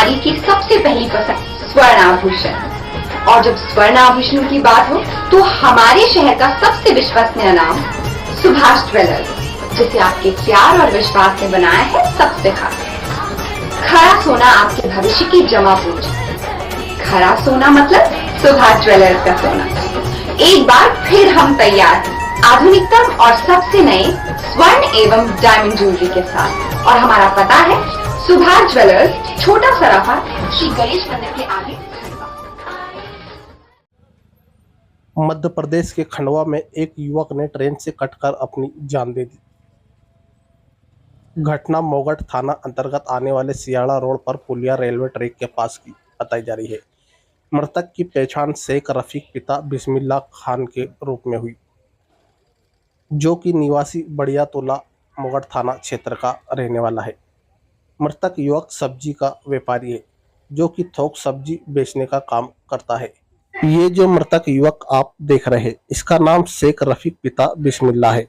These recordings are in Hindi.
नारी की सबसे पहली पसंद स्वर्ण आभूषण। और जब स्वर्ण आभूषणों की बात हो तो हमारे शहर का सबसे विश्वसनीय नाम सुभाष ज्वेलर्स, जिसे आपके प्यार और विश्वास ने बनाया है सबसे खास। खरा सोना आपके भविष्य की जमा पूंजी। खरा सोना मतलब सुभाष ज्वेलर्स का सोना। एक बार फिर हम तैयार हैं आधुनिकतम और सबसे नए स्वर्ण एवं डायमंड ज्वेलरी के साथ। और हमारा पता है सुभाष ज्वेलर्स, छोटा सराफा, श्री गणेश मंदिर के आगे। मध्य प्रदेश के खंडवा में एक युवक ने ट्रेन से कटकर अपनी जान दे दी। घटना मोगट थाना अंतर्गत आने वाले सियाड़ा रोड पर पुलिया रेलवे ट्रैक के पास की बताई जा रही है। मृतक की पहचान शेख रफीक पिता बिस्मिल्लाह खान के रूप में हुई, जो कि निवासी बढ़िया तोला मोगट थाना क्षेत्र का रहने वाला है। मृतक युवक सब्जी का व्यापारी है, जो कि थोक सब्जी बेचने का काम करता है। ये जो मृतक युवक आप देख रहे हैं, इसका नाम शेख रफीक पिता बिस्मिल्लाह है।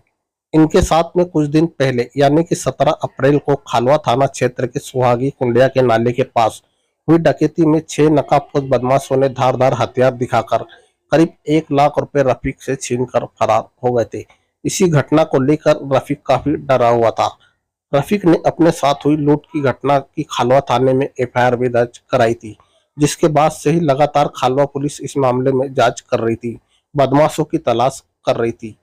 इनके साथ में कुछ दिन पहले यानी कि 17 अप्रैल को खालवा थाना क्षेत्र के सुहागी कुंडिया के नाले के पास हुई डकैती में 6 नकाबपोश बदमाशों ने धारदार हथियार दिखाकर करीब 1 लाख रुपए रफीक से छीनकर फरार हो गए थे। इसी घटना को लेकर रफीक काफी डरा हुआ था। रफीक ने अपने साथ हुई लूट की घटना की खालवा थाने में एफआईआर भी दर्ज कराई थी, जिसके बाद से ही लगातार खालवा पुलिस इस मामले में जांच कर रही थी, बदमाशों की तलाश कर रही थी।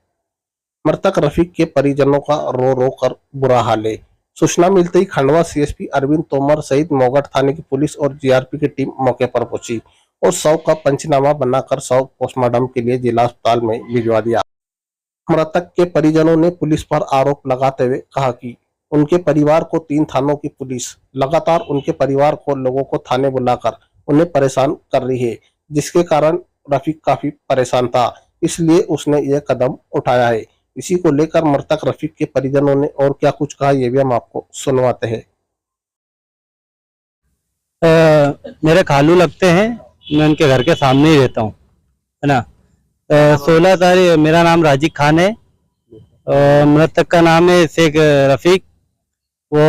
मृतक रफीक के परिजनों का रो रो कर बुरा हाल है। सूचना मिलते ही खंडवा सीएसपी अरविंद तोमर सहित मोगट थाने की पुलिस और जीआरपी की टीम मौके पर पहुंची और शव का पंचनामा बनाकर शव पोस्टमार्टम के लिए जिला अस्पताल में भिजवा दिया। मृतक के परिजनों ने पुलिस पर आरोप लगाते हुए कहा कि उनके परिवार को 3 थानों की पुलिस लगातार उनके परिवार को लोगों को थाने बुलाकर उन्हें परेशान कर रही है, जिसके कारण रफीक काफी परेशान था, इसलिए उसने यह कदम उठाया है। इसी को लेकर मृतक रफीक के परिजनों ने और क्या कुछ कहा, ये भी हम आपको सुनवाते हैं। मेरे खालू लगते हैं, मैं उनके घर के सामने ही रहता हूँ, है ना। 16 तारीख, मेरा नाम राजीव खान है, मृतक का नाम है शेख रफीक। वो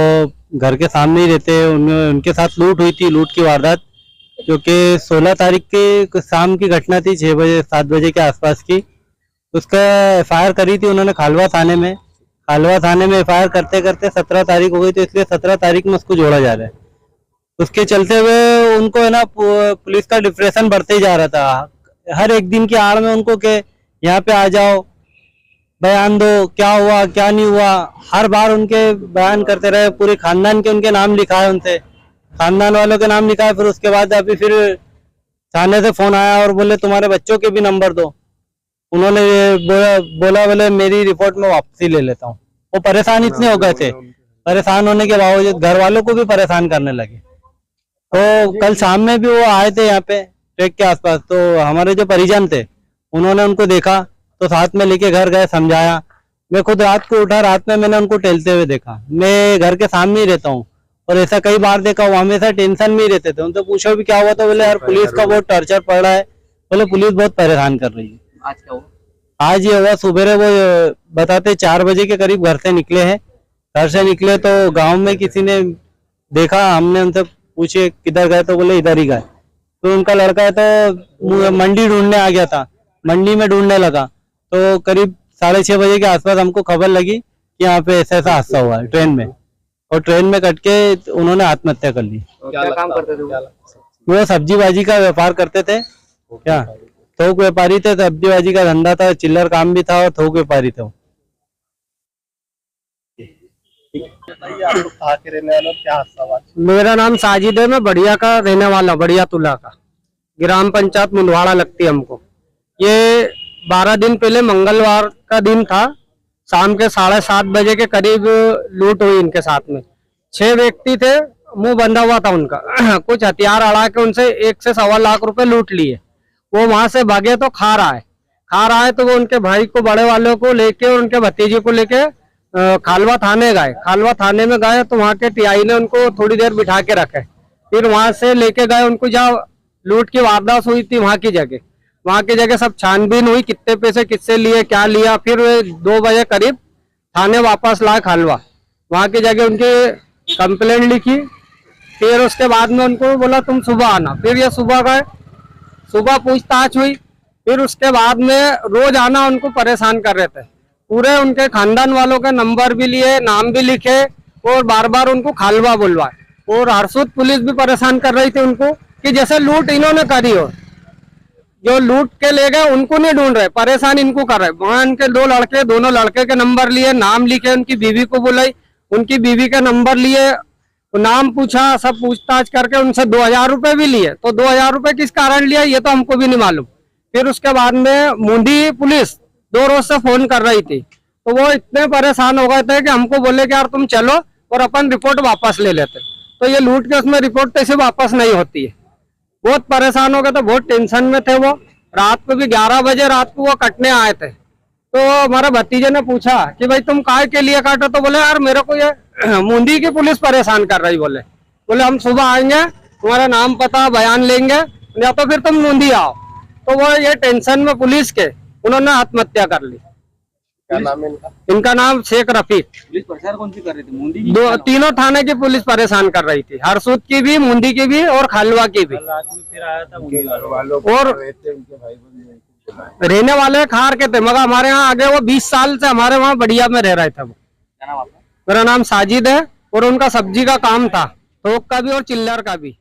घर के सामने ही रहते हैं। उनके साथ लूट हुई थी, लूट की वारदात, क्योंकि 16 तारीख के शाम की घटना थी, 6 बजे 7 बजे के आसपास की। उसका एफआईआर करी थी उन्होंने खालवा थाने में। खालवा थाने में एफआईआर करते करते 17 तारीख हो गई, तो इसलिए 17 तारीख में उसको जोड़ा जा रहा है। उसके चलते हुए उनको है ना पुलिस का डिप्रेशन बढ़ते ही जा रहा था। हर एक दिन की आड़ में उनको के यहाँ पे आ जाओ, बयान दो, क्या हुआ क्या नहीं हुआ। हर बार उनके बयान करते रहे, पूरे खानदान के उनके नाम लिखा है, उनसे खानदान वालों के नाम लिखा है। फिर उसके बाद अभी फिर थाने से फोन आया और बोले तुम्हारे बच्चों के भी नंबर दो। उन्होंने बोला बोले मेरी रिपोर्ट में वापसी ले लेता हूँ। वो परेशान इतने हो गए थे, परेशान होने के बावजूद घर वालों को भी परेशान करने लगे। तो कल शाम में भी वो आए थे यहाँ पे ट्रैक के आसपास, तो हमारे जो परिजन थे उन्होंने उनको देखा तो साथ में लेके घर गए, समझाया। मैं खुद रात को उठा, रात में मैंने उनको टहलते हुए देखा। मैं घर के सामने ही रहता हूँ और ऐसा कई बार देखा, वो हमेशा टेंशन में ही रहते थे। उनसे पूछो भी क्या हुआ, तो बोले यार पुलिस का बहुत टॉर्चर पड़ रहा है, बोले पुलिस बहुत परेशान कर रही है। आज क्या हुआ? आज ये हुआ, सुबह वो बताते 4 बजे के करीब घर से निकले हैं। घर से निकले तो गांव में किसी ने देखा, हमने उनसे पूछे किधर गए, तो बोले इधर ही गए। तो उनका लड़का है तो मंडी ढूंढने आ गया था, मंडी में ढूंढने लगा तो करीब 6:30 बजे के आसपास हमको खबर लगी कि यहाँ पे ऐसा ऐसा हादसा हुआ है ट्रेन में, और ट्रेन में कट के उन्होंने आत्महत्या कर ली। क्या काम करते थे वो सब्जी बाजी का व्यापार करते थे, क्या थोक व्यापारी थे, सब्जी बाजी का धंधा था, चिल्लर काम भी था और थोक व्यापारी थे। मेरा नाम साजिद है, मैं बढ़िया का रहने वाला, बढ़िया तुला का, ग्राम पंचायत मुंडवाड़ा लगती है हमको। ये 12 दिन पहले मंगलवार का दिन था, शाम के 7:30 बजे के करीब लूट हुई इनके साथ में। 6 व्यक्ति थे, मुंह बंधा हुआ था उनका कुछ हथियार अड़ा के उनसे 1 से 1.25 लाख रुपए लूट लिए। वो वहां से भागे तो खा रहा है तो वो उनके भाई को, बड़े वालों को लेके और उनके भतीजे को लेके खालवा थाने गए। खालवा थाने में गए तो वहाँ के टीआई ने उनको थोड़ी देर बिठा के रखे। फिर वहां से लेके गए उनको, जहाँ लूट की वारदात हुई थी वहां की जगह सब छानबीन हुई, कितने पैसे किससे लिए, क्या लिया। फिर 2 बजे करीब थाने वापस लाए खालवा। वहां की जगह उनकी कंप्लेंट लिखी फिर उसके बाद में उनको बोला तुम सुबह आना, फिर ये सुबह गए, सुबह पूछताछ हुई, फिर उसके बाद में रोज आना उनको परेशान कर रहे थे। पूरे उनके खानदान वालों के नंबर भी लिए, नाम भी लिखे और बार बार उनको खालवा बुलवाए। और हरसूद पुलिस भी परेशान कर रही थी उनको कि जैसे लूट इन्होंने करी हो, जो लूट के ले गए उनको नहीं ढूंढ रहे, परेशान इनको कर रहे। वहां इनके दो लड़के, दोनों लड़के के नंबर लिए, नाम लिखे, उनकी बीवी को बुलाई, उनकी बीवी के नंबर लिए, नाम पूछा, सब पूछताछ करके उनसे 2000 रुपए भी लिए। तो 2000 रुपए किस कारण लिया ये तो हमको भी नहीं मालूम। फिर उसके बाद में मुंडी पुलिस 2 रोज से फोन कर रही थी, तो वो इतने परेशान हो गए थे कि हमको बोले कि यार तुम चलो और अपन रिपोर्ट वापस ले लेते। तो ये लूट के उसमें रिपोर्ट तो इसे वापस नहीं होती है। बहुत परेशान हो गए थे, बहुत टेंशन में थे वो। रात को भी 11 बजे रात को वो कटने आए थे। तो हमारे भतीजे ने पूछा कि भाई तुम काय के लिए काटो, तो बोले यार मेरे को ये मुंडी की पुलिस परेशान कर रही। बोले हम सुबह आएंगे, तुम्हारा नाम पता बयान लेंगे, या तो फिर तुम मुंडी आओ। तो वो ये टेंशन में पुलिस के उन्होंने आत्महत्या कर ली। क्या नाम है इनका? इनका नाम शेख रफीक। पुलिस परेशान कौन सी कर रही थी, मुंडी की? तीनों थाने की पुलिस परेशान कर रही थी, हरसूद की भी, मुंडी की भी और खालवा की भी। और रहने वाले खार के थे, मगर हमारे यहाँ आगे वो 20 साल से हमारे वहाँ बढ़िया में रह रहे थे वो। क्या नाम आपका? मेरा नाम साजिद है और उनका सब्जी का काम था, थोक का भी और चिल्लर का भी।